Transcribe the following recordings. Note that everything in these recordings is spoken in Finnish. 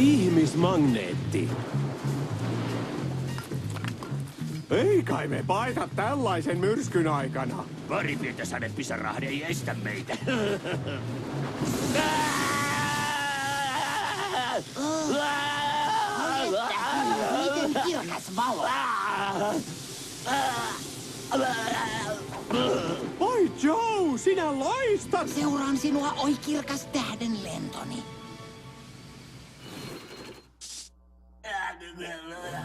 Ihmismagneetti. Ei kai me paita tällaisen myrskyn aikana. Pari pientä sadepisarahde ei estä meitä. Miten kirkas valo! Oi Joe, sinä loistat! Seuraan sinua, oi kirkas tähden lentoni.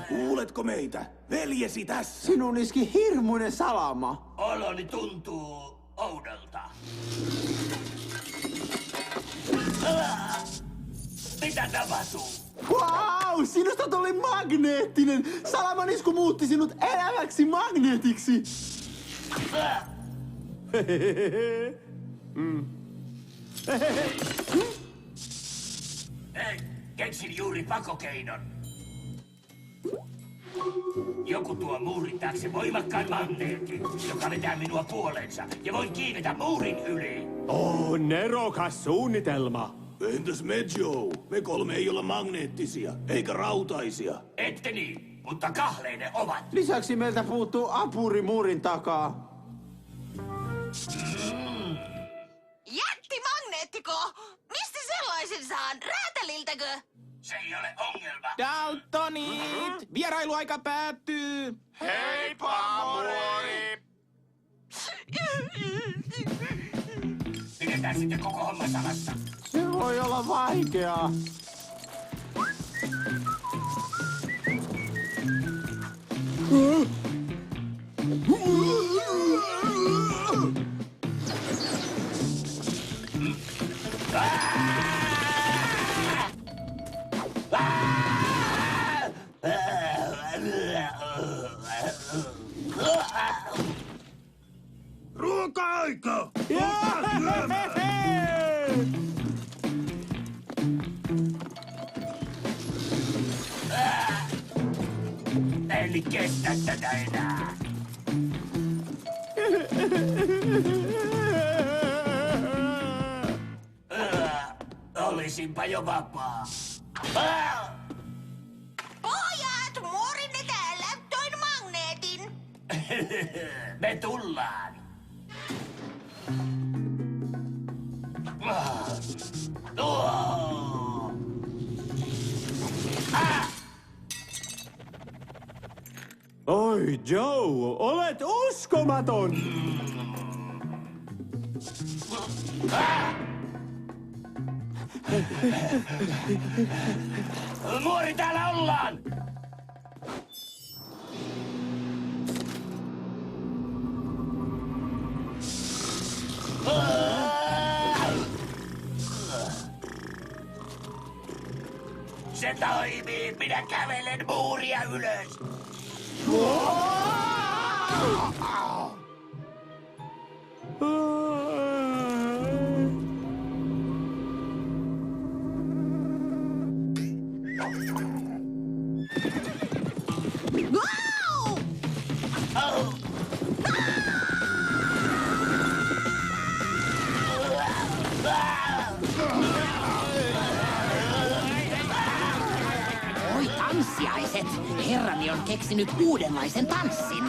Kuuletko meitä? Veljesi tässä. Sinun iski hirmuinen salama. Oloni tuntuu oudolta. Mitä tapahtuu? Wow, sinusta tuli magneettinen. Salaman isku muutti sinut eläväksi magneetiksi. Ei, keksin juuri pakokeinon. Joku tuo muurin taakse voimakkaan magneetin, joka vetää minua puoleensa, ja voin kiivetä muurin yli. Oh, nerokas suunnitelma. Entäs me, Joe? Me kolme ei olla magneettisia, eikä rautaisia. Ette niin, mutta kahleinen ovat. Lisäksi meiltä puuttuu apuri muurin takaa. Jättimagneettiko? Mistä sellaisen saan? Räätäliltäkö? Se ei ole ongelma. Daltonit! Vierailuaika päättyy! Heippa, muori! Pidetään sitten koko homma salassa. Se voi olla vaikeaa. Ruoka-aika! En kestä tätä enää. Olisinpa jo vapaa. Pojat, muurinne täällä. Toin magneetin. Me tullaan. Oi Joe, olet uskomaton! Muori, täällä ollaan! Se toimii! Minä kävelen muuria ylös! Wow! Oi tanssiaiset! Herrani on keksinyt uudenlaisen tanssin.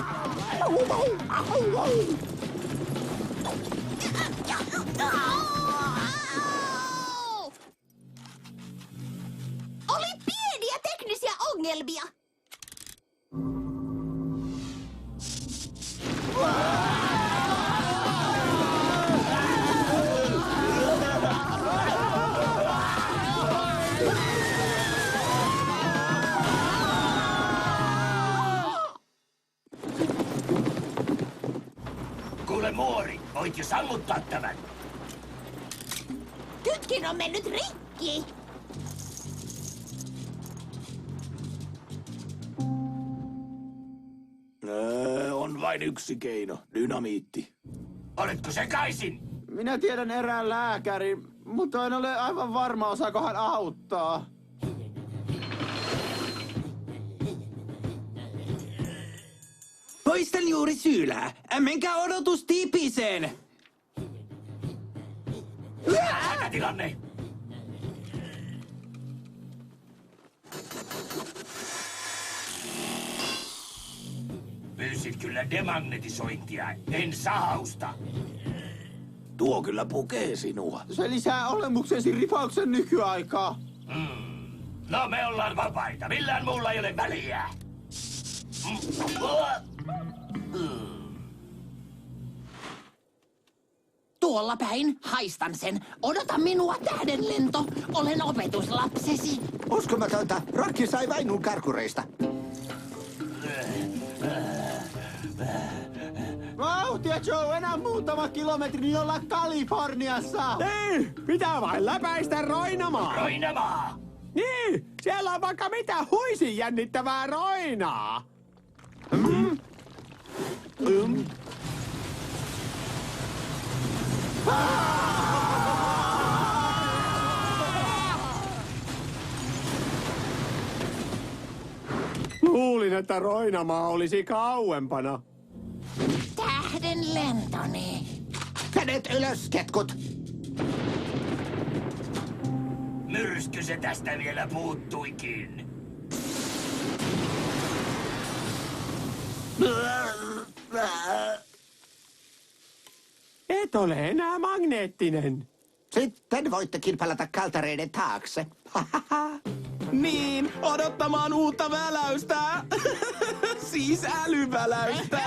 Oli pieniä teknisiä ongelmia. Kuule, muori, voit jo sammuttaa tämän. Kytkin on mennyt rikki. On vain yksi keino, dynamiitti. Oletko sekaisin? Minä tiedän erään lääkärin, mutta en ole aivan varma, osaako hän auttaa. Poistan juuri syylää. Menkää odotustipiseen. Hätätilanne! haluaisit kyllä demagnetisointia, en sahausta. Tuo kyllä pukee sinua. Se lisää olemuksesi ripauksen nykyaikaa. No me ollaan vapaita, millään muulla ei ole väliä. Tuolla päin, haistan sen. Odota minua, tähdenlento. Olen opetuslapsesi. Uskomatonta. Rocky sai vainun karkureista. Vauhtia, Joe! Enää muutama kilometri, niin ollaan Kaliforniassa! Niin, pitää vain läpäistä Roinamaa. Roinamaa! Niin, siellä on vaikka mitä huisin jännittävää roinaa. Luulin, että Roinamaa olisi kauempana. Tähdenlentoni. Kädet ylös, ketkut. Myrsky se tästä vielä puuttuikin. Et ole enää magneettinen. Sitten voitte kilpailata kaltareiden taakse. Niin, odottamaan uutta väläystä. Siis älyväläystä.